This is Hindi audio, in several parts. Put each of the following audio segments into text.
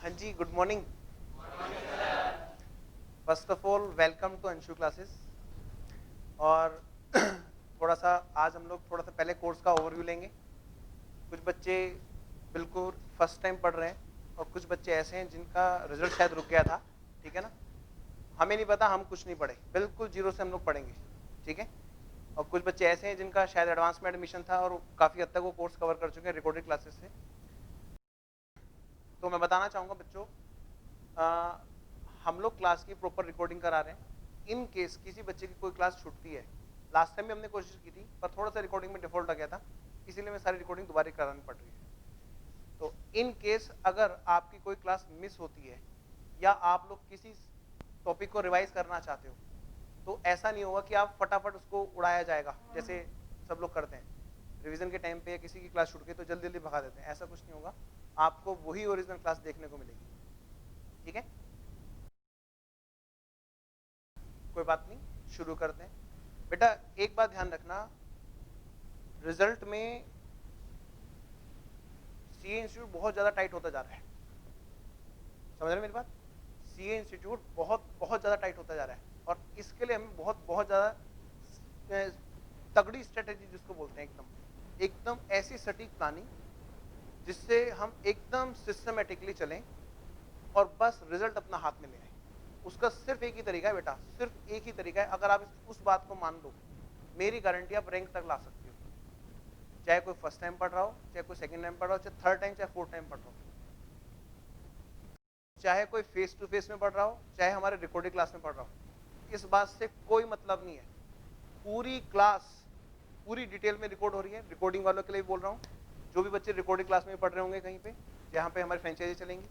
हाँ जी, good morning. First of all welcome to Anshu classes. और थोड़ा सा आज हम लोग थोड़ा सा पहले कोर्स का ओवरव्यू लेंगे। कुछ बच्चे बिल्कुल फर्स्ट टाइम पढ़ रहे हैं और कुछ बच्चे ऐसे हैं जिनका रिजल्ट शायद रुक गया था, ठीक है ना। हमें नहीं पता, हम कुछ नहीं पढ़े, बिल्कुल जीरो से हम लोग पढ़ेंगे, ठीक है। और कुछ बच्चे ऐसे हैं जिनका शायद एडवांस में एडमिशन था और काफ़ी हद तक वो कोर्स कवर कर चुके हैं रिकॉर्डेड क्लासेस से। तो मैं बताना चाहूँगा बच्चों, हम लोग क्लास की प्रॉपर रिकॉर्डिंग करा रहे हैं। इन केस किसी बच्चे की कोई क्लास छूटती है, लास्ट टाइम भी हमने कोशिश की थी पर थोड़ा सा रिकॉर्डिंग में डिफॉल्ट आ गया था, इसीलिए मैं सारी रिकॉर्डिंग दोबारा करानी पड़ रही है। तो इन केस अगर आपकी कोई क्लास मिस होती है या आप लोग किसी टॉपिक को रिवाइज करना चाहते हो तो ऐसा नहीं होगा कि आप फटाफट उसको उड़ाया जाएगा जैसे सब लोग करते हैं। रिवीजन के टाइम पे किसी की क्लास छूट गई तो जल्दी जल्दी भगा देते हैं, ऐसा कुछ नहीं होगा। आपको वही ओरिजिनल क्लास देखने को मिलेगी, ठीक है। कोई बात नहीं, शुरू करते हैं। बेटा एक बात ध्यान रखना, रिजल्ट में सीए इंस्टीट्यूट बहुत ज्यादा टाइट होता जा रहा है, समझ रहे मेरी बात। सीए इंस्टीट्यूट बहुत बहुत ज्यादा टाइट होता जा रहा है और इसके लिए हमें बहुत बहुत ज्यादा तगड़ी स्ट्रेटेजी जिसको बोलते हैं, एकदम एकदम ऐसी सटीक प्लानिंग जिससे हम एकदम सिस्टमेटिकली चलें और बस रिजल्ट अपना हाथ में ले आए। उसका सिर्फ एक ही तरीका है बेटा, सिर्फ एक ही तरीका है। अगर आप उस बात को मान लो, मेरी गारंटी आप रैंक तक ला सकते हो। चाहे कोई फर्स्ट टाइम पढ़ रहा हो, चाहे कोई सेकंड टाइम पढ़ रहा हो, चाहे थर्ड टाइम, चाहे फोर्थ टाइम पढ़ रहा हो, चाहे कोई फेस टू फेस में पढ़ रहा हो, चाहे हमारे रिकॉर्डिंग क्लास में पढ़ रहा हो, इस बात से कोई मतलब नहीं है। पूरी क्लास पूरी डिटेल में रिकॉर्ड हो रही है। रिकॉर्डिंग वालों के लिए बोल रहा हूँ, जो भी बच्चे रिकॉर्डिंग क्लास में पढ़ रहे होंगे कहीं पे जहाँ पे हमारी फ्रेंचाइजी चलेंगी,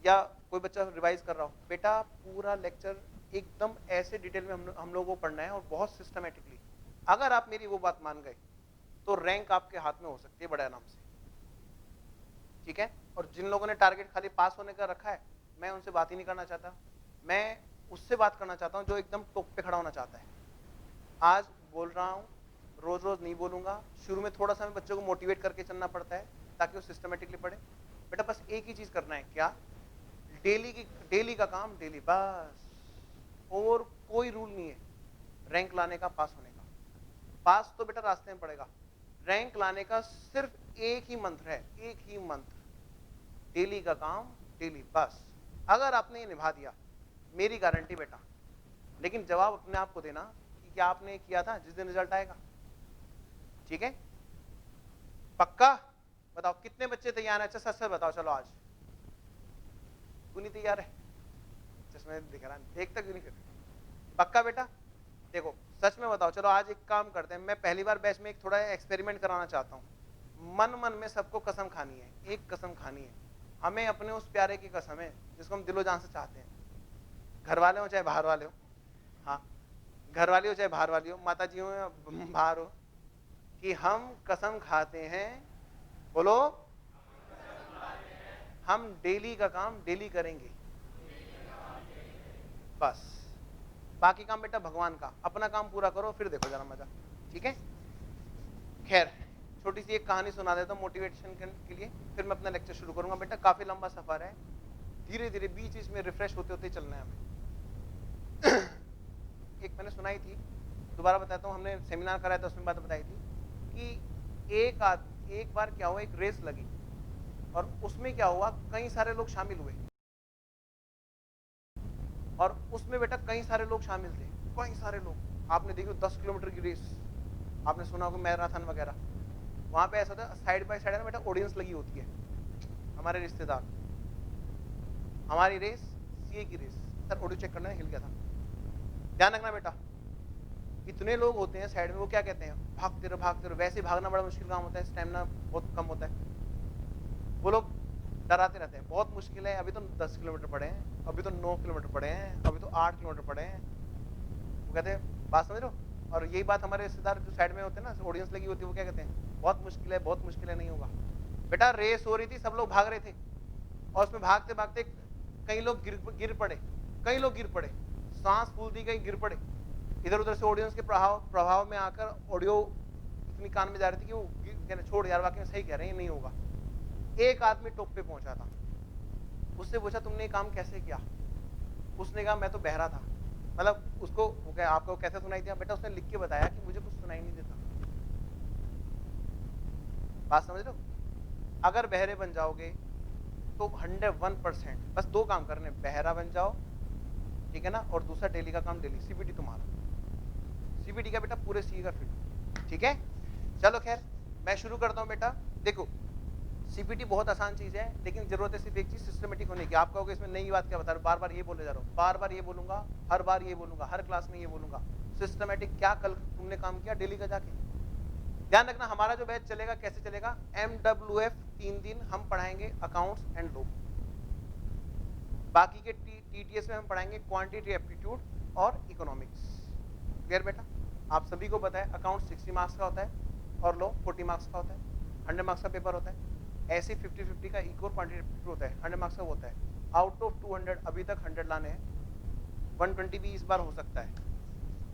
या कोई बच्चा रिवाइज कर रहा हो, बेटा पूरा लेक्चर एकदम ऐसे डिटेल में हम लोगों को पढ़ना है और बहुत सिस्टमेटिकली। अगर आप मेरी वो बात मान गए तो रैंक आपके हाथ में हो सकती है बड़े आराम से, ठीक है। और जिन लोगों ने टारगेट खाली पास होने का रखा है, मैं उनसे बात ही नहीं करना चाहता। मैं उससे बात करना चाहता हूँ जो एकदम टॉप पे खड़ा होना चाहता है। आज बोल रहा हूँ, रोज रोज नहीं बोलूंगा। शुरू में थोड़ा सा मैं बच्चों को मोटिवेट करके चलना पड़ता है ताकि वो सिस्टमेटिकली पढ़े। बेटा बस एक ही चीज करना है, क्या? डेली का काम डेली, बस। और कोई रूल नहीं है रैंक लाने का, पास होने का। पास तो बेटा रास्ते में पड़ेगा, रैंक लाने का सिर्फ एक ही मंत्र है, एक ही मंत्र, डेली का काम डेली, बस। अगर आपने ये निभा दिया, मेरी गारंटी बेटा। लेकिन जवाब अपने आप को देना कि क्या आपने किया था जिस दिन रिजल्ट आएगा, ठीक है। पक्का बताओ कितने बच्चे तैयार हैं? अच्छा सच सच बताओ, चलो आज तू नहीं तैयार है, चश्मे दिख रहा है, देखता क्यों नहीं फिर? पक्का बेटा? देखो सच में बताओ, चलो आज एक काम करते हैं। मैं पहली बार बैच में एक थोड़ा एक्सपेरिमेंट कराना चाहता हूँ। मन मन में सबको कसम खानी है, एक कसम खानी है हमें, अपने उस प्यारे की कसम है जिसको हम दिलो जान से चाहते हैं। घर वाले हो चाहे बाहर वाले हो, हाँ, घर वाली हो चाहे बाहर वाली हो, माता जी हो या बाहर हो, कि हम कसम खाते हैं, बोलो, हम डेली का काम डेली करेंगे, बस। बाकी काम बेटा भगवान का, अपना काम पूरा करो फिर देखो जरा मजा, ठीक है। खैर, छोटी सी एक कहानी सुना देता हूँ मोटिवेशन के लिए, फिर मैं अपना लेक्चर शुरू करूंगा। बेटा काफी लंबा सफर है, धीरे धीरे बीच बीच में रिफ्रेश होते होते चलना है हमें। एक मैंने सुनाई थी, दोबारा बताता हूँ। हमने सेमिनार कराया था, उसमें बात बताई थी कि एक बार क्या हुआ, एक रेस लगी और उसमें क्या हुआ, कई सारे लोग शामिल हुए और उसमें बेटा कई सारे लोग शामिल थे, कई सारे लोग। आपने देखो 10 किलोमीटर की रेस, आपने सुना होगा मैराथन वगैरह। वहां पे ऐसा होता है, साइड बाय साइड ना बेटा ऑडियंस लगी होती है, हमारे रिश्तेदार। हमारी रेस सीए की रेस, सर ऑडियो चेक करना, हिल गया था, ध्यान रखना बेटा। इतने लोग होते हैं साइड में, वो क्या कहते हैं, भागते रहो भागते रहो। वैसे भागना बड़ा मुश्किल काम होता है, स्टेमिना बहुत कम होता है। वो लोग डराते रहते हैं, बहुत मुश्किल है, अभी तो 10 किलोमीटर पड़े हैं, अभी तो 9 किलोमीटर पड़े हैं, अभी तो 8 किलोमीटर पड़े हैं। वो कहते हैं, बात समझ रहे हो। और यही बात हमारे रिश्तेदार जो साइड में होते हैं ना, ऑडियंस लगी होती है, वो क्या कहते हैं, बहुत मुश्किल है, बहुत मुश्किल है, नहीं होगा। बेटा रेस हो रही थी, सब लोग भाग रहे थे और उसमें भागते भागते कई लोग गिर पड़े, कई लोग गिर पड़े, सांस फूल दी, कहीं गिर पड़े। इधर उधर से ऑडियंस के प्रभाव में आकर ऑडियो इतनी कान में जा रही थी कि वो कहने छोड़ यार, वाकई में सही कह रहे हैं, नहीं होगा। एक आदमी टॉप पे पहुंचा था, उससे पूछा तुमने ये काम कैसे किया, उसने कहा मैं तो बहरा था। मतलब उसको आपको कैसे सुनाई दिया? बेटा उसने लिख के बताया कि मुझे कुछ सुनाई नहीं देता। बात समझ रहे हो? अगर बहरे बन जाओगे तो 101%, बस दो काम करने, बहरा बन जाओ, ठीक है ना, और दूसरा डेली का काम डेली, सीबीटी तुम्हारा, सीबीटी का बेटा पूरे सी का फील्ड, ठीक है। चलो खैर मैं शुरू करता हूं बेटा। देखो सीपीटी बहुत आसान चीज है, लेकिन जरूरत है सिर्फ एक चीज, सिस्टमेटिक होने की। आप कहोगे इसमें नई बात क्या बता रहा हूं, बार बार ये बोले जा रहा हूं, बार बार ये बोलूंगा, हर बार ये बोलूंगा, हर क्लास में ये बोलूंगा। सिस्टमेटिक क्या कल तुमने काम किया डेली का जाके? ध्यान रखना हमारा जो बैच चलेगा कैसे चलेगा, MWF 3 दिन हम पढ़ाएंगे अकाउंट्स एंड लॉ, बाकी के TTS में हम पढ़ाएंगे क्वांटिटी एप्टीट्यूड और इकोनॉमिक्स। क्लियर बेटा? आप सभी को पता है अकाउंट 60 मार्क्स का होता है और लॉ 40 मार्क्स का होता है, 100 मार्क्स का पेपर होता है। ऐसे 50-50 का इको और क्वांटिटी एप्टीट्यूड होता है, 100 मार्क्स का होता है। आउट ऑफ 200 अभी तक 100 लाने हैं, 120 भी इस बार हो सकता है,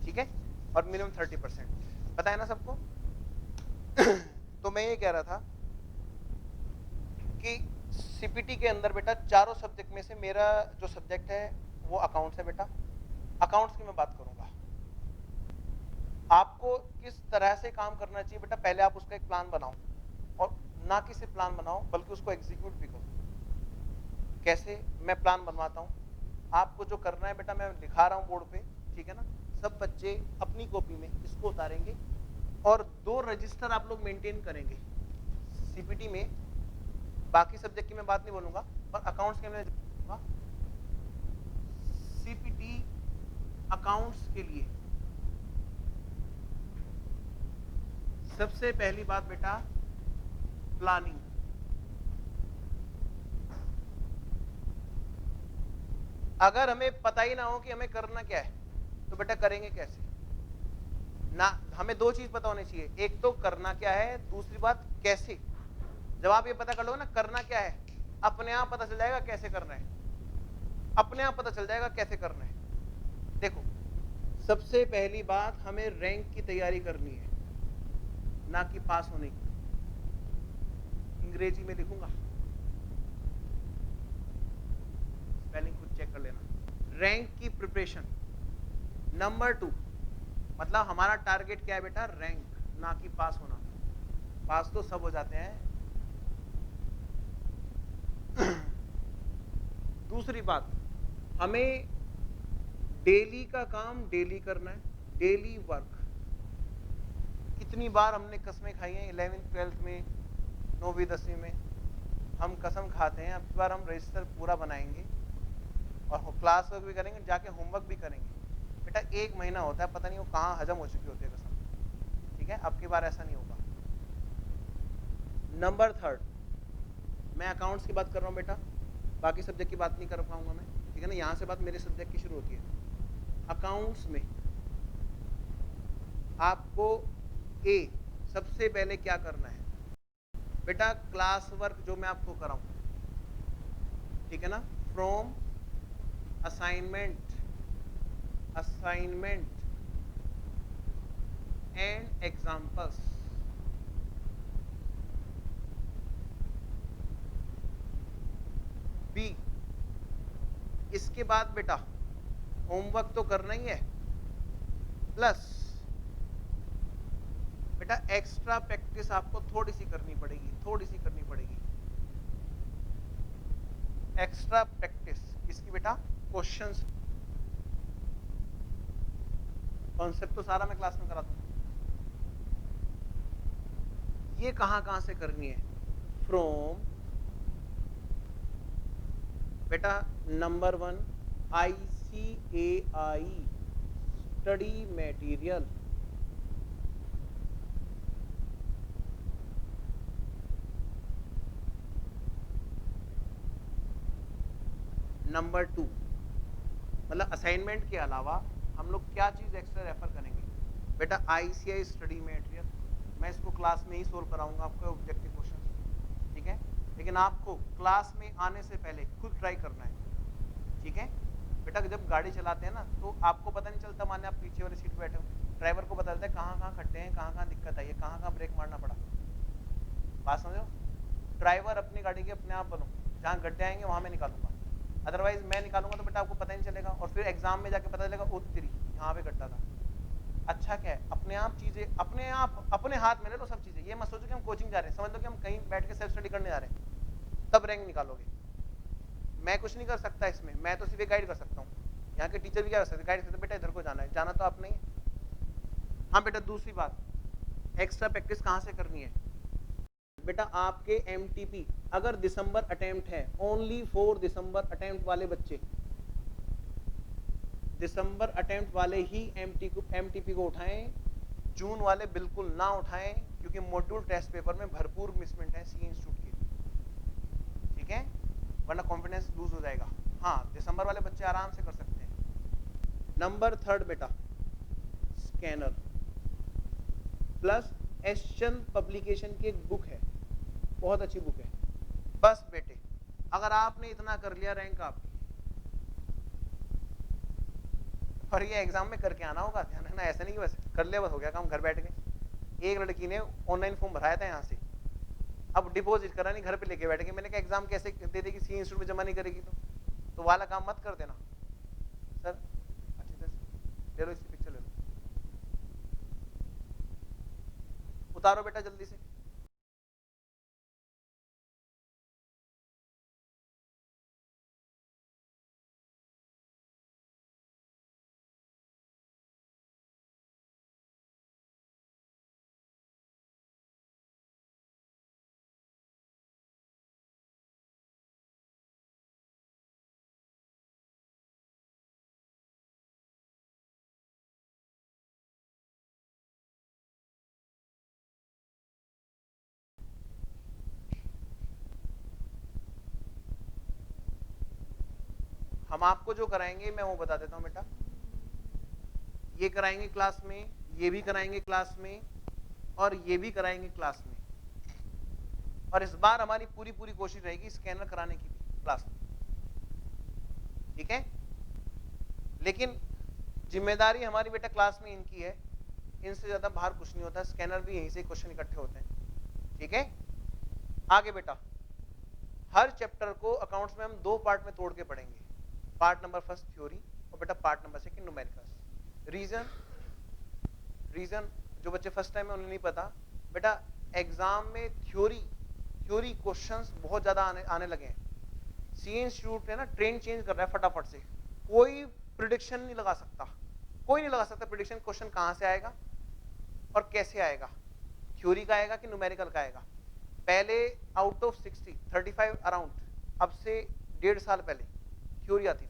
ठीक है, और मिनिमम 30%, पता है ना सबको? तो मैं ये कह रहा था कि सीपीटी के अंदर बेटा चारों सब्जेक्ट में से मेरा जो सब्जेक्ट है वो अकाउंट्स है बेटा। अकाउंट्स की मैं बात करूंगा, आपको किस तरह से काम करना चाहिए बेटा, पहले आप उसका एक प्लान बनाओ, और ना कि सिर्फ प्लान बनाओ बल्कि उसको एग्जीक्यूट भी करो। कैसे मैं प्लान बनवाता हूं, आपको जो करना है बेटा मैं लिखा रहा हूं बोर्ड पे, ठीक है ना, सब बच्चे अपनी कॉपी में इसको उतारेंगे और 2 रजिस्टर आप लोग मेंटेन करेंगे सीपीटी में। बाकी सब्जेक्ट की मैं बात नहीं बोलूंगा, पर अकाउंट्स के मैं बोलूंगा। सीपीटी अकाउंट्स के लिए सबसे पहली बात बेटा प्लानिंग। अगर हमें पता ही ना हो कि हमें करना क्या है तो बेटा करेंगे कैसे ना? हमें 2 चीज पता होनी चाहिए, एक तो करना क्या है, दूसरी बात कैसे। जब आप ये पता कर लोगे ना करना क्या है, अपने आप पता चल जाएगा कैसे करना है, अपने आप पता चल जाएगा कैसे करना है। देखो सबसे पहली बात हमें रैंक की तैयारी करनी है, ना कि पास होने की। अंग्रेजी में लिखूंगा, स्पेलिंग खुद चेक कर लेना। रैंक की प्रिपरेशन। नंबर 2 मतलब हमारा टारगेट क्या है बेटा, रैंक, ना कि पास होना। पास तो सब हो जाते हैं। दूसरी बात, हमें डेली का काम डेली करना है, डेली वर्क। कितनी बार हमने कसमें खाई हैं 11th 12th में, 9वीं 10वीं में, हम कसम खाते हैं। अब की बार हम रजिस्टर पूरा बनाएंगे और क्लास वर्क भी करेंगे, जाके होमवर्क भी करेंगे। बेटा 1 महीना होता है, पता नहीं वो कहाँ हजम हो चुकी होती है कसम, ठीक है। अब की बार ऐसा नहीं होगा। नंबर 3 मैं अकाउंट्स की बात कर रहा हूँ बेटा, बाकी सब्जेक्ट की बात नहीं कर पाऊंगा मैं, ठीक है ना। यहाँ से बात मेरे सब्जेक्ट की शुरू होती है। अकाउंट्स में आपको सबसे पहले क्या करना है बेटा, क्लास वर्क जो मैं आपको कराऊं, ठीक है ना, from assignment and examples. B, इसके बाद बेटा होमवर्क तो करना ही है, प्लस बेटा एक्स्ट्रा प्रैक्टिस आपको थोड़ी सी करनी पड़ेगी। एक्स्ट्रा प्रैक्टिस इसकी बेटा, क्वेश्चंस, कॉन्सेप्ट तो सारा मैं क्लास में करा दूंगा। ये कहां से करनी है, फ्रॉम बेटा number 1 ICAI study material. Number 2 मतलब असाइनमेंट के अलावा हम लोग क्या चीज एक्स्ट्रा रेफर करेंगे बेटा, ICAI स्टडी मटेरियल। मैं इसको क्लास में ही सोल्व कराऊंगा आपको ऑब्जेक्टिव क्वेश्चन, ठीक है, लेकिन आपको क्लास में आने से पहले खुद ट्राई करना है, ठीक है बेटा। जब गाड़ी चलाते हैं ना तो आपको पता नहीं चलता, माने आप पीछे वाली सीट पे बैठे हो, ड्राइवर को पता चलता है कहाँ खड्डे हैं, कहाँ दिक्कत आई है, कहाँ ब्रेक मारना पड़ा। बात समझो, ड्राइवर अपनी गाड़ी के अपने आप बनो, जहाँ गड्ढे आएंगे वहां मैं निकालूंगा, अदरवाइज मैं निकालूंगा तो बेटा आपको पता ही नहीं चलेगा, और फिर एग्जाम में जाके पता चलेगा ओ तेरी यहाँ पे गड्ढा था। अच्छा क्या है, अपने आप चीजें अपने हाथ में ले लो सब चीजें। ये मत सोचो कि हम कोचिंग जा रहे हैं, समझ लो कि हम कहीं बैठ के सेल्फ स्टडी करने जा रहे हैं, तब रैंक निकालोगे। मैं कुछ नहीं कर सकता इसमें, मैं तो सिर्फ गाइड कर सकता हूँ। यहाँ के टीचर भी क्या कर सकते, गाइड करते बेटा इधर को जाना है, जाना तो आप नहीं है। हाँ बेटा दूसरी बात, एक्स्ट्रा प्रैक्टिस कहाँ से करनी है बेटा, आपके MTP अगर दिसंबर अटेम्प्ट है, ओनली फॉर दिसंबर अटेम्प्ट वाले बच्चे, दिसंबर अटेम्प्ट वाले ही MTP को उठाएं, जून वाले बिल्कुल ना उठाएं, क्योंकि मॉड्यूल टेस्ट पेपर में भरपूर मिसमेंट है सी इंस्टीट्यूट की, ठीक है, वरना कॉन्फिडेंस लूज हो जाएगा। हाँ दिसंबर वाले बच्चे आराम से कर सकते हैं। नंबर 3 बेटा, स्कैनर प्लस एसचंद पब्लिकेशन की एक बुक है, बहुत अच्छी बुक है। बस बेटे अगर आपने इतना कर लिया, रैंक आपकी। और ये एग्जाम में करके आना होगा, ध्यान रखना, ऐसा नहीं कि बस कर लिया बस हो गया काम, घर बैठ गए। एक लड़की ने ऑनलाइन फॉर्म भराया था यहाँ से, अब डिपॉजिट करा नहीं, घर पे लेके बैठ गए। मैंने कहा एग्जाम कैसे दे देगी, सी इंस्टीट्यूट में जमा नहीं करेगी तो वाला काम मत कर देना सर। अच्छी तरह से ले लो, इसकी पिक्चर ले लो, उतारो बेटा जल्दी से। हम आपको जो कराएंगे मैं वो बता देता हूँ बेटा, ये कराएंगे क्लास में, ये भी कराएंगे क्लास में, और ये भी कराएंगे क्लास में। और इस बार हमारी पूरी कोशिश रहेगी स्कैनर कराने की भी क्लास में, ठीक है। लेकिन जिम्मेदारी हमारी बेटा क्लास में इनकी है, इनसे ज्यादा बाहर कुछ नहीं होता, स्कैनर भी यहीं से क्वेश्चन इकट्ठे होते हैं, ठीक है। आगे बेटा, हर चैप्टर को अकाउंट्स में हम 2 पार्ट में तोड़ के पढ़ेंगे, पार्ट नंबर 1 थ्योरी और बेटा पार्ट नंबर 2 न्यूमेरिकल्स। रीजन जो बच्चे फर्स्ट टाइम में उन्हें नहीं पता बेटा, एग्जाम में थ्योरी क्वेश्चंस बहुत ज्यादा आने लगे हैं। सी इंस्टीट्यूट है ना, ट्रेंड चेंज कर रहा है फटाफट से, कोई प्रिडिक्शन नहीं लगा सकता, कोई नहीं लगा सकता प्रिडिक्शन क्वेश्चन कहां से आएगा और कैसे आएगा, थ्योरी का आएगा कि न्यूमेरिकल का आएगा। पहले आउट ऑफ 60 35 अराउंड, अब से 1.5 साल पहले थ्योरी आती थी,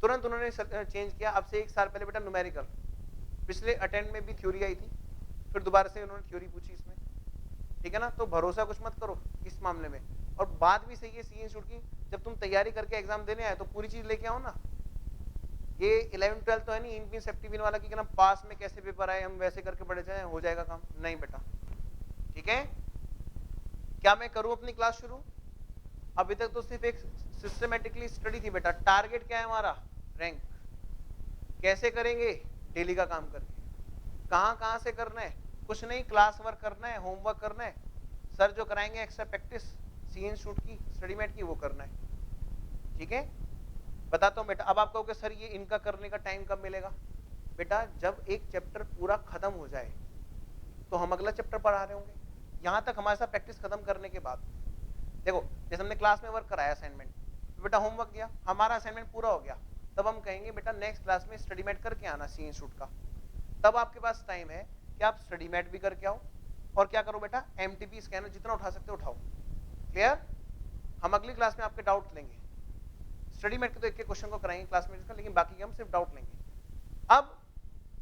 तुरंत उन्होंने चेंज किया, अब से 1 साल पहले बेटा न्यूमेरिकल। पिछले अटेम्प्ट में भी थ्योरी आई थी, फिर दोबारा से उन्होंने थ्योरी पूछी इसमें, ठीक है ना। तो भरोसा कुछ मत करो इस मामले में। और बात भी सही है सी इंस्टीट्यूट की, जब तुम तैयारी करके एग्जाम देने आए तो पूरी चीज लेके आओ ना। ये 11 12 तो है नहीं इन सेप्टिविन वाला कि ना पास में कैसे पेपर आए हम वैसे करके पढ़े जाए हो जाएगा काम, नहीं बेटा, ठीक है। क्या मैं करूं अपनी क्लास शुरू? अभी तक तो सिर्फ एक सिस्टमेटिकली स्टडी थी बेटा। टारगेट क्या है हमारा? रैंक। कैसे करेंगे? डेली का काम करके। कहां से करना है? कुछ नहीं, क्लास वर्क करना है, होमवर्क करना है, सर जो कराएंगे एक्स्ट्रा प्रैक्टिस सी इंस्टीट्यूट की स्टडीमेट की वो करना है, ठीक है। बताता हूं बेटा। अब आप कहोगे सर ये इनका करने का टाइम कब मिलेगा? बेटा जब एक चैप्टर पूरा खत्म हो जाए तो हम अगला चैप्टर पढ़ा रहे होंगे, यहां तक हमारे साथ प्रैक्टिस खत्म करने के बाद। देखो जैसे हमने क्लास में वर्क कराया असाइनमेंट, तो बेटा होमवर्क दिया, हमारा असाइनमेंट पूरा हो गया, तब हम कहेंगे बेटा नेक्स्ट क्लास में स्टडी मेट करके आना सी इंस्टीट्यूट का। तब आपके पास टाइम है कि आप स्टडी मेट भी करके आओ और क्या करो बेटा, एमटीपी स्कैनर जितना उठा सकते हो उठाओ। क्लियर? हम अगली क्लास में आपके डाउट लेंगे। स्टडी मेट के तो एक एक क्वेश्चन को कराएंगे क्लास में, लेकिन बाकी हम सिर्फ डाउट लेंगे। अब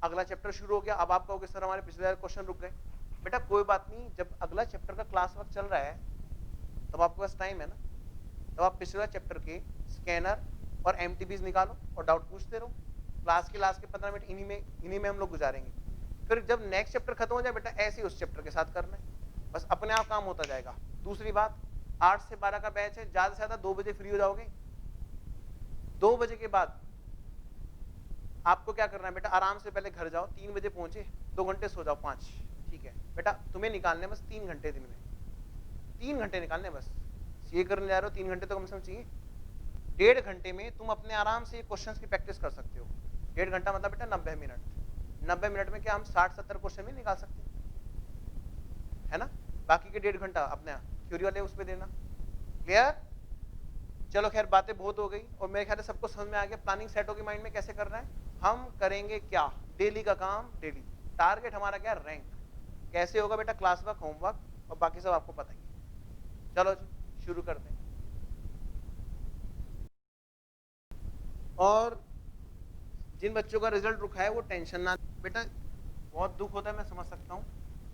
अगला चैप्टर शुरू हो गया। अब आप कहोगे सर हमारे पिछले वाले क्वेश्चन रुक गए। बेटा कोई बात नहीं, जब अगला चैप्टर का क्लास वर्क चल रहा है तब आपके पास टाइम है ना, तब आप पिछले चैप्टर के स्कैनर और एमटीपीज निकालो और डाउट पूछते रहो। क्लास के लास्ट के 15 मिनट इन्हीं में हम लोग गुजारेंगे। फिर जब नेक्स्ट चैप्टर खत्म हो जाए बेटा, ऐसे ही उस चैप्टर के साथ करना है, बस अपने आप काम होता जाएगा। दूसरी बात, 8 से 12 का बैच है, ज्यादा से ज्यादा 2 बजे फ्री हो जाओगे। 2 बजे के बाद आपको क्या करना है बेटा, आराम से पहले घर जाओ, 3 बजे पहुंचे, 2 घंटे सो जाओ, 5, ठीक है बेटा। तुम्हें निकालने बस 3 घंटे दिन में, 3 घंटे निकालने बस। ये करने जा रहे हो 3 घंटे तो कम से कम चाहिए, 1.5 घंटे में तुम अपने आराम से क्वेश्चंस की प्रैक्टिस कर सकते हो। 1.5 घंटा मतलब बेटा 90 मिनट। 90 मिनट में क्या हम 60-70 क्वेश्चन भी निकाल सकते हैं, है ना? बाकी के 1.5 घंटा अपने थ्योरी वाले उस पर देना। क्लियर? चलो खैर बातें बहुत हो गई और मेरे ख्याल से सबको समझ में आ गया प्लानिंग सेट होगी माइंड में कैसे करना है। हम करेंगे क्या, डेली का काम डेली, टारगेट हमारा क्या, रैंक। कैसे होगा बेटा, क्लास वर्क, होमवर्क और बाकी सब आपको पता ही है। चलो जी शुरू करते हैं। और जिन बच्चों का रिजल्ट रुका है वो टेंशन ना, बेटा बहुत दुख होता है मैं समझ सकता हूँ,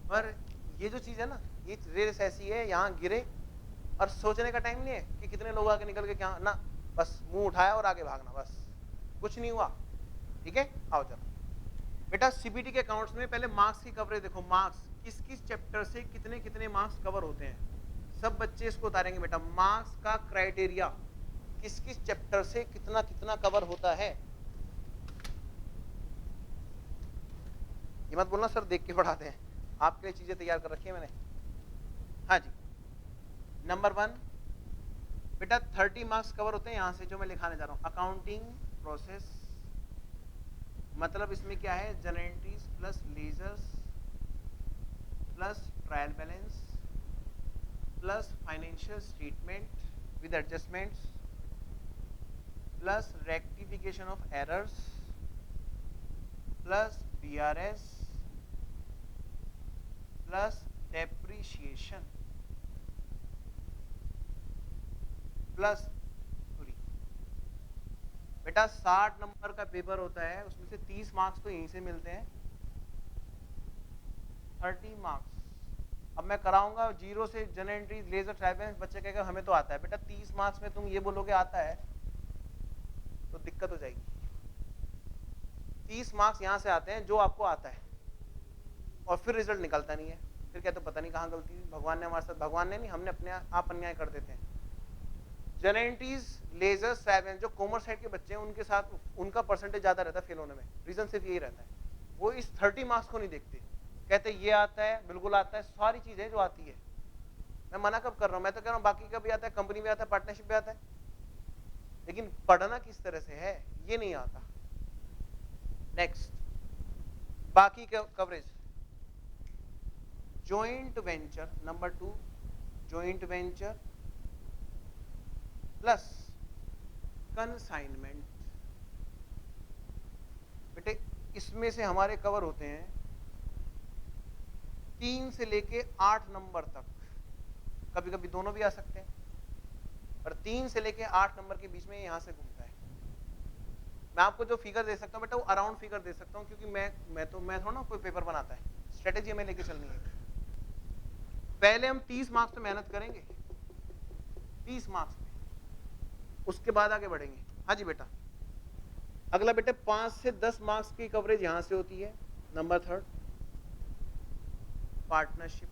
पर ये जो चीज है ना, ये रेस ऐसी है, यहाँ गिरे और सोचने का टाइम नहीं है कि कितने लोग आगे निकल के क्या ना, बस मुंह उठाया और आगे भागना, बस कुछ नहीं हुआ। ठीक है, आओ चलो बेटा सीबीटी के अकाउंट्स में पहले मार्क्स की कवरेज देखो, मार्क्स किस किस चैप्टर से कितने कितने मार्क्स कवर होते हैं, सब बच्चे इसको उतारेंगे बेटा। मार्क्स का क्राइटेरिया किस किस चैप्टर से कितना कितना कवर होता है, ये मत बोलना सर देख के पढ़ाते हैं, आपके लिए चीजें तैयार कर रखी है मैंने। हाँ जी, नंबर 1 बेटा 30 मार्क्स कवर होते हैं यहां से, जो मैं लिखाने जा रहा हूं, अकाउंटिंग प्रोसेस, मतलब इसमें क्या है, general entries plus lizards plus trial balance plus financial statement with adjustments plus rectification of errors plus BRS plus depreciation plus theory. बेटा 60 नंबर का पेपर होता है, उसमें से 30 मार्क्स तो यहीं से मिलते हैं, 30 मार्क्स। अब मैं कराऊंगा जीरो से general entry ledger trial balance, बच्चे कहेगा हमें तो आता है। बेटा 30 मार्क्स में तुम ये बोलोगे आता है तो दिक्कत हो जाएगी। 30 मार्क्स यहां से आते हैं जो आपको आता है, और फिर रिजल्ट निकलता नहीं है, फिर कहते पता नहीं कहाँ गलती हुई, भगवान ने हमारे साथ, भगवान ने नहीं, हमने अपने आप अन्याय कर देते हैं। General entries ledger trial balance जो कॉमर्स साइड के बच्चे हैं उनके साथ उनका परसेंटेज ज्यादा रहता है फेल होने में, रीजन सिर्फ यही रहता है, वो इस 30 मार्क्स को नहीं देखते, कहते ये आता है, बिल्कुल आता है, सारी चीजें जो आती है। मैं मना कब कर रहा हूं, मैं तो कह रहा हूं बाकी का भी आता है, कंपनी भी आता है, पार्टनरशिप भी आता है, लेकिन पढ़ना किस तरह से है ये नहीं आता। नेक्स्ट, बाकी का coverage, joint venture number 2, joint venture plus consignment. बेटे इसमें से हमारे कवर होते हैं 3 से लेके 8 नंबर तक, कभी कभी दोनों भी आ सकते हैं, पर 3 से लेके 8 नंबर के बीच में यहां से घूमता है। मैं आपको जो फिगर दे सकता हूं बेटा वो अराउंड फिगर दे सकता हूं, क्योंकि मैं थोड़ा ना कोई पेपर बनाता है, स्ट्रेटेजी हमें लेके चलनी है। पहले हम 30 मार्क्स पे मेहनत करेंगे, 30 मार्क्स पे, उसके बाद आगे बढ़ेंगे। हाँ जी बेटा, अगला बेटे 5 से 10 मार्क्स की कवरेज यहां से होती है, नंबर 3 पार्टनरशिप।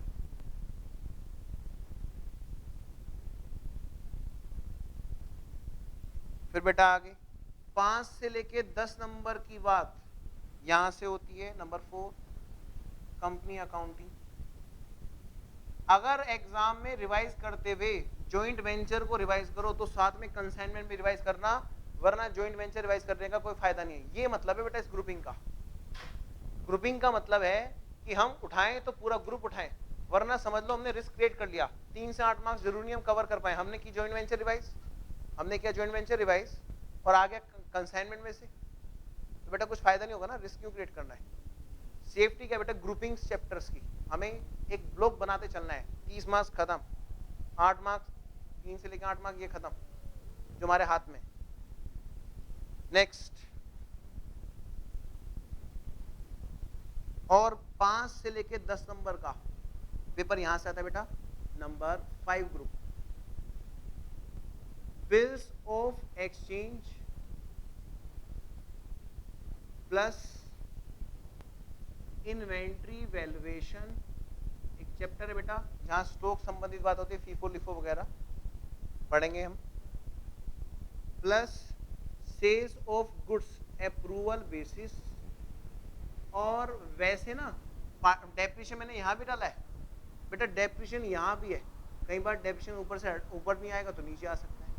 फिर बेटा आगे 5 से लेके 10 नंबर की बात यहां से होती है, नंबर 4 कंपनी अकाउंटिंग। अगर एग्जाम में रिवाइज करते हुए जॉइंट वेंचर को रिवाइज करो तो साथ में कंसाइनमेंट भी रिवाइज करना, वरना जॉइंट वेंचर रिवाइज करने का कोई फायदा नहीं है। ये मतलब है बेटा इस ग्रुपिंग का। ग्रुपिंग का मतलब है कि हम उठाएं तो पूरा ग्रुप उठाएं, वरना समझ लो हमने रिस्क क्रिएट कर लिया, 3 से 8 मार्क्स जरूरी हम कवर कर पाए, हमने की जॉइंट वेंचर रिवाइज, हमने किया जॉइंट वेंचर रिवाइज और आ गया कंसाइनमेंट में से, तो बेटा कुछ फायदा नहीं होगा ना, रिस्क क्यों क्रिएट करना है। सेफ्टी क्या बेटा, ग्रुपिंग चैप्टर्स की हमें एक ब्लॉक बनाते चलना है, 30 मार्क्स खत्म, 8 मार्क्स 3 से लेकर 8 मार्क्स ये खत्म जो हमारे हाथ में। नेक्स्ट, और 5 से लेकर 10 नंबर का पेपर यहां से आता है बेटा, number 5 group, bills of exchange plus inventory valuation, एक चैप्टर है बेटा जहां स्टॉक संबंधित बात होती है, फीफो लिफो वगैरह पढ़ेंगे हम, plus sales of goods approval basis. और वैसे ना डेप्रिशिएशन मैंने यहां भी डाला है बेटा, डेप्रिशिएशन यहां भी है, कई बार डेप्रिशिएशन ऊपर से ऊपर नहीं आएगा तो नीचे आ सकता है।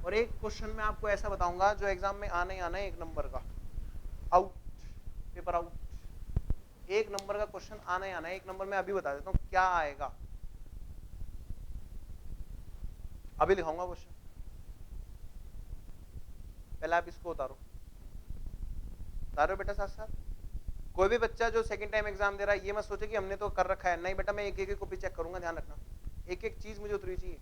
और एक क्वेश्चन मैं आपको ऐसा बताऊंगा जो एग्जाम में आना ही आना है, 1 नंबर का, आउट, पेपर आउट, 1 नंबर का क्वेश्चन आना ही आना है। 1 नंबर में अभी बता देता हूं क्या आएगा, अभी लिखाऊंगा क्वेश्चन, पहले आप इसको उतारो बेटा साथ साथ। कोई भी बच्चा जो सेकंड टाइम एग्जाम दे रहा है ये मत सोचे कि हमने तो कर रखा है, नहीं बेटा, मैं एक एक कॉपी चेक करूंगा, ध्यान रखना, एक एक चीज मुझे उतरी चाहिए।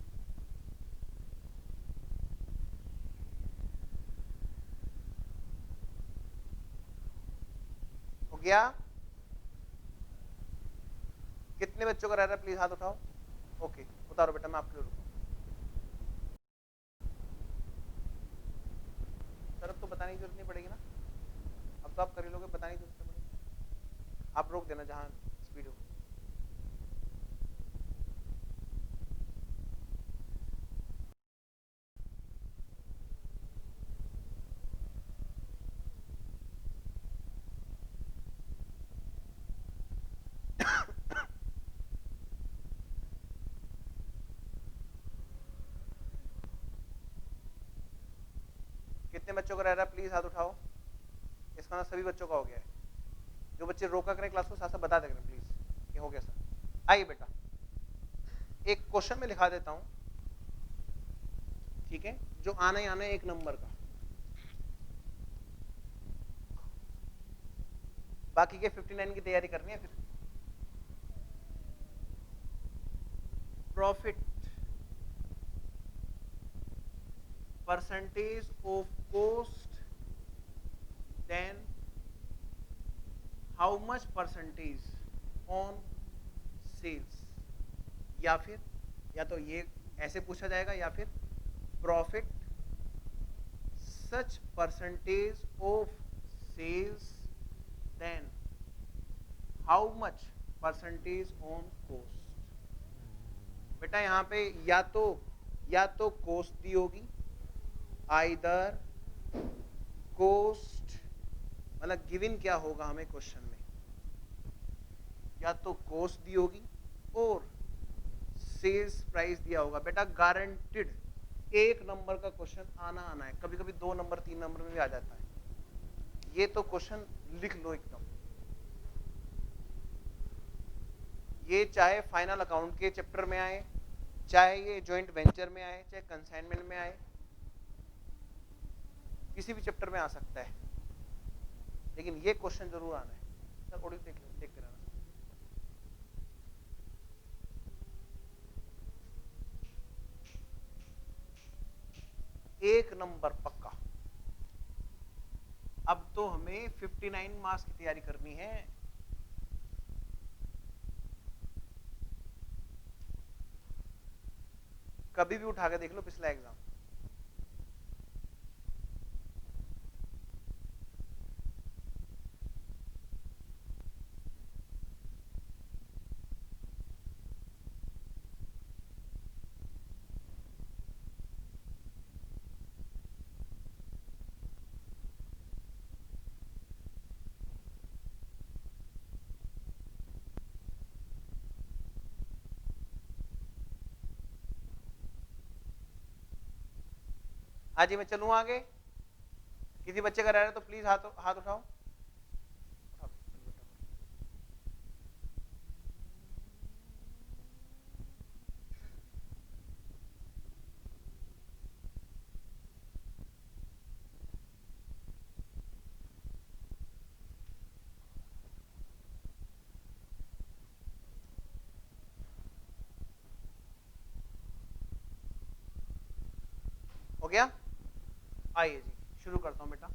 हो गया? कितने बच्चों का रह रहा है प्लीज हाथ उठाओ। ओके, उतारो बेटा, मैं आपके लिए रुकूं। सर अब तो बताने की जरूरत नहीं पड़ेगी ना, अब तो आप कर ही लोगे, बताने की जरूरत नहीं पड़ेगी। आप रोक देना जहां स्पीड हो। कितने बच्चों का रह रहा है प्लीज हाथ उठाओ। इसका ना सभी बच्चों का हो गया है। जो बच्चे रोका करें क्लास को साथ साथ बता दें प्लीज, ये हो गया सर। आइए बेटा, एक क्वेश्चन में लिखा देता हूं, ठीक है, जो आना ही आना है 1 नंबर का। बाकी के 59 की तैयारी करनी है फिर। Profit percentage of cost, then how much percentage on sales, या तो ये ऐसे पूछा जाएगा, या फिर profit such percentage of sales then how much percentage on cost. बेटा यहां पे या तो कॉस्ट दी होगी, आइदर कॉस्ट, मतलब गिवन क्या होगा हमें क्वेश्चन में, या तो कॉस्ट दी होगी और सेल्स प्राइस दिया होगा। बेटा गारंटेड 1 नंबर का क्वेश्चन आना आना है, कभी कभी 2 नंबर 3 नंबर में भी आ जाता है। ये तो क्वेश्चन लिख लो एकदम। ये चाहे फाइनल अकाउंट के चैप्टर में आए, चाहे ये जॉइंट वेंचर में आए, चाहे कंसाइनमेंट में आए, किसी भी चैप्टर में आ सकता है, लेकिन ये क्वेश्चन जरूर आना है। सर ऑडियो देखते रहना। 1 नंबर पक्का। अब तो हमें 59 मार्क्स की तैयारी करनी है। कभी भी उठा के देख लो पिछला एग्जाम, हाँ जी मैं चलूँ आगे। किसी बच्चे का रह रहा है तो प्लीज हाथ उठाओ। हो गया? आइए जी शुरू करता हूँ बेटा।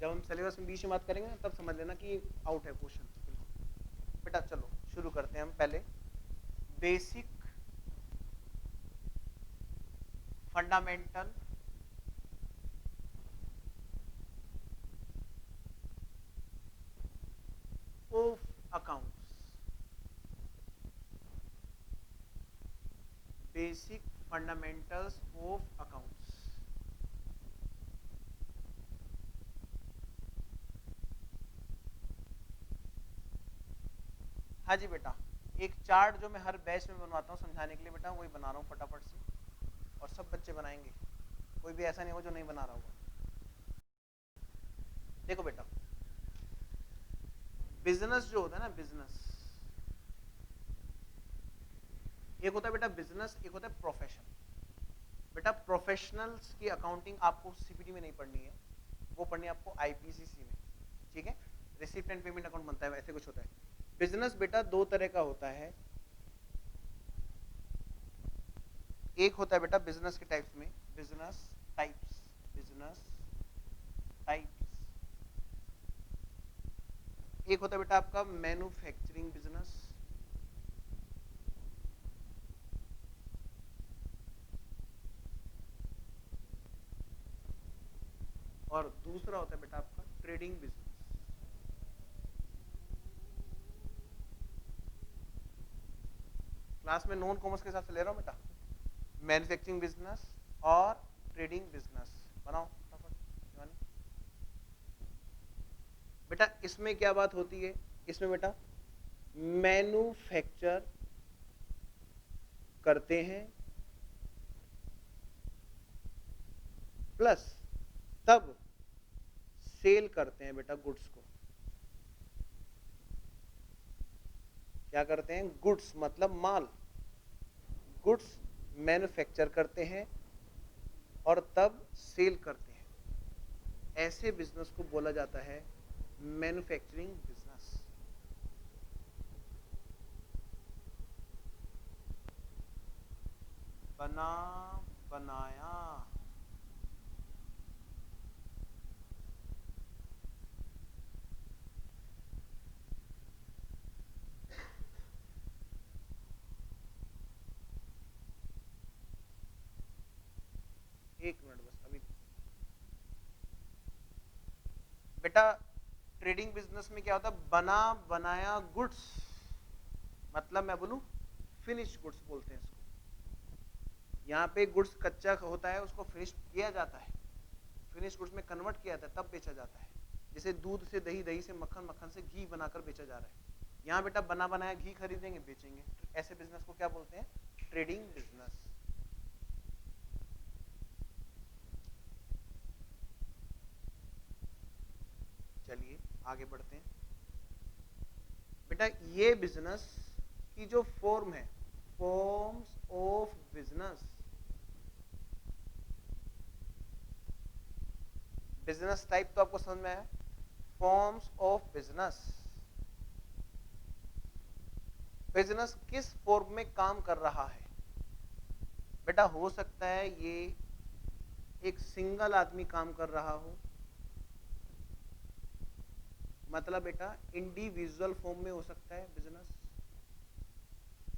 जब हम सिलेबस में बीच में बात करेंगे तब समझ लेना कि आउट है क्वेश्चन। बिल्कुल बेटा, चलो शुरू करते हैं हम। पहले basic fundamental of accounts, basic fundamentals of accounts. हाँ जी बेटा, एक चार्ट जो मैं हर बैच में बनवाता हूँ समझाने के लिए बेटा, वही बना रहा हूँ फटाफट से, और सब बच्चे बनाएंगे। कोई भी ऐसा नहीं हो जो नहीं बना रहा होगा। देखो बेटा, बिजनेस जो होता है ना, बिजनेस, एक होता है बेटा बिजनेस, एक होता है प्रोफेशन। बेटा प्रोफेशनल्स की अकाउंटिंग आपको सीपीटी में नहीं पढ़नी है, वो पढ़नी है आपको आईपीसीसी में, ठीक है। रिसीप्ट एंड पेमेंट अकाउंट बनता है, ऐसे कुछ होता है। बिजनेस बेटा दो तरह का होता है, एक होता है बेटा बिजनेस के टाइप्स में, बिजनेस टाइप्स, बिजनेस टाइप्स। एक होता है बेटा आपका मैन्युफैक्चरिंग बिजनेस, और दूसरा होता है बेटा आपका ट्रेडिंग बिजनेस। क्लास में नॉन कॉमर्स के हिसाब से ले रहा हूं बेटा, मैन्युफैक्चरिंग बिजनेस और ट्रेडिंग बिजनेस बनाओ फटाफट। बेटा इसमें क्या बात होती है, इसमें बेटा मैन्युफैक्चर करते हैं प्लस तब सेल करते हैं बेटा गुड्स को। क्या करते हैं, गुड्स मतलब माल, गुड्स मैन्युफैक्चर करते हैं और तब सेल करते हैं, ऐसे बिजनेस को बोला जाता है मैन्युफैक्चरिंग बिजनेस। बना बनाया, एक मिनट बस अभी बेटा। ट्रेडिंग बिजनेस में क्या होता है, बना बनाया गुड्स, मतलब मैं बोलूं फिनिश गुड्स बोलते हैं इसको। यहाँ पे गुड्स कच्चा होता है, उसको फिनिश किया जाता है, फिनिश गुड्स में कन्वर्ट किया जाता है, तब बेचा जाता है। जैसे दूध से दही, दही से मक्खन, मक्खन से घी बनाकर बेचा जा रहा है। यहाँ बेटा बना बनाया घी खरीदेंगे बेचेंगे, ऐसे बिजनेस को क्या बोलते हैं, ट्रेडिंग बिजनेस। चलिए आगे बढ़ते हैं बेटा। ये बिजनेस की जो फॉर्म है, forms of business, business type तो आपको समझ में आया, फॉर्म्स ऑफ बिजनेस, बिजनेस किस फॉर्म में काम कर रहा है बेटा। हो सकता है ये एक सिंगल आदमी काम कर रहा हो, मतलब बेटा इंडिविजुअल फॉर्म में हो सकता है बिजनेस।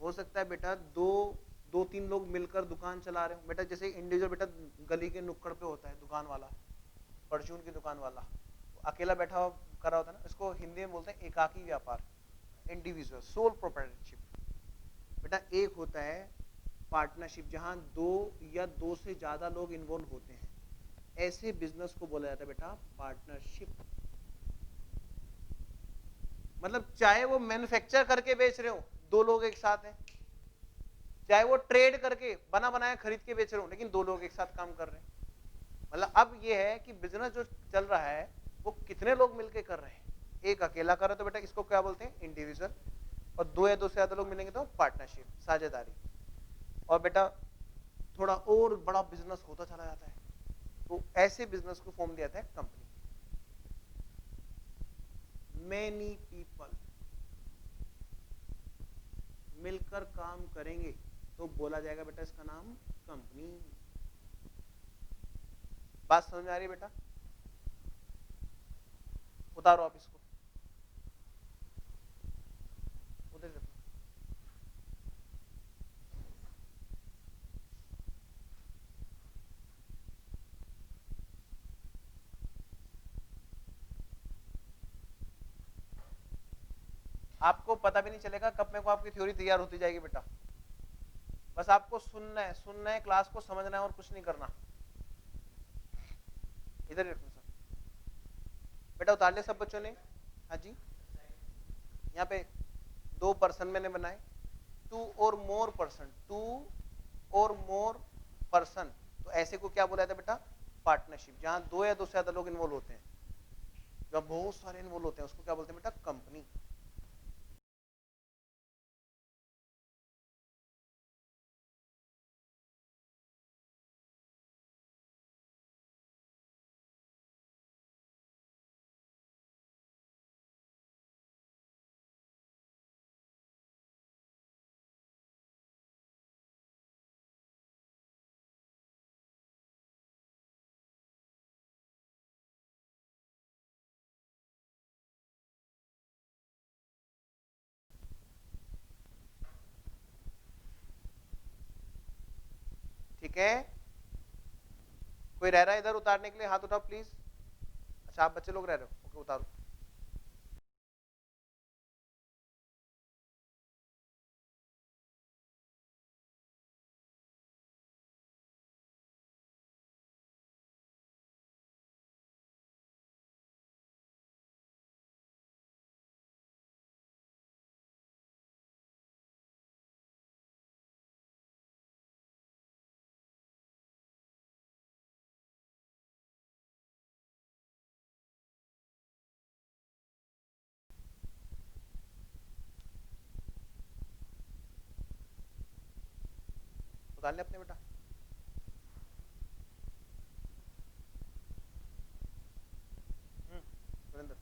हो सकता है बेटा दो तीन लोग मिलकर दुकान चला रहे हो बेटा, जैसे इंडिविजुअल बेटा गली के नुक्कड़ पे होता है दुकान वाला, परचून की दुकान वाला अकेला बैठा हुआ कर रहा होता है ना, इसको हिंदी में बोलते हैं एकाकी व्यापार, इंडिविजुअल सोल प्रोप्राइटरशिप। बेटा एक होता है पार्टनरशिप, जहां दो या दो से ज्यादा लोग इन्वॉल्व होते हैं, ऐसे बिजनेस को बोला जाता है बेटा पार्टनरशिप। मतलब चाहे वो मैन्युफैक्चर करके बेच रहे हो, दो लोग एक साथ हैं, चाहे वो ट्रेड करके बना बनाया खरीद के बेच रहे हो, लेकिन दो लोग एक साथ काम कर रहे हैं। मतलब अब ये है कि बिजनेस जो चल रहा है वो कितने लोग मिलके कर रहे हैं। एक अकेला कर रहा है तो बेटा इसको क्या बोलते हैं, इंडिविजुअल, और दो या दो से ज्यादा लोग मिलेंगे तो पार्टनरशिप, साझेदारी। और बेटा थोड़ा और बड़ा बिजनेस होता चला जाता है, तो ऐसे बिजनेस को फॉर्म दिया जाता है कंपनी। मेनी पीपल मिलकर काम करेंगे तो बोला जाएगा बेटा इसका नाम कंपनी। बात समझ में आ रही है बेटा, उतारो आप इसको उधर से। आपको पता भी नहीं चलेगा कब में को आपकी थ्योरी तैयार होती जाएगी बेटा। बस आपको सुनना है, क्लास को समझना है और कुछ नहीं करना। इधर रखो सर बेटा, उतार लिया सब बच्चों ने? हाँ जी, यहाँ पे दो पर्सन मैंने बनाए, टू और मोर पर्सन, टू और मोर पर्सन, तो ऐसे को क्या बोला जाता है बेटा? पार्टनरशिप। जहां दो या दो से ज्यादा लोग इन्वॉल्व होते हैं, जब बहुत सारे इन्वॉल्व होते हैं, उसको क्या बोलते हैं बेटा? कंपनी। ठीक है, कोई रह रहा है इधर उतारने के लिए? हाथ उठाओ प्लीज। अच्छा, आप बच्चे लोग रह रहे हो, ओके उतारो। उतार ले अपने बेटा। सुरेंद्र,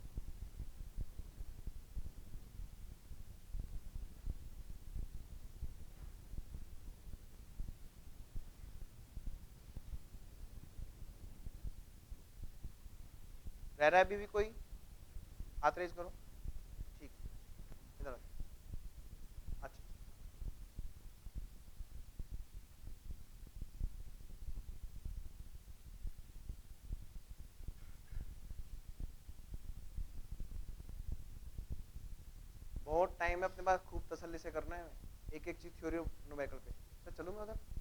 रह रहा है अभी भी कोई? हाथ रेज करो। ठीक, इधर आ। अच्छा, बहुत टाइम है अपने पास, खूब तसल्ली से करना है। एक एक चीज थ्योरी ऑफ न्यूमेरिकल पे। तो चलूँ मैं उधर?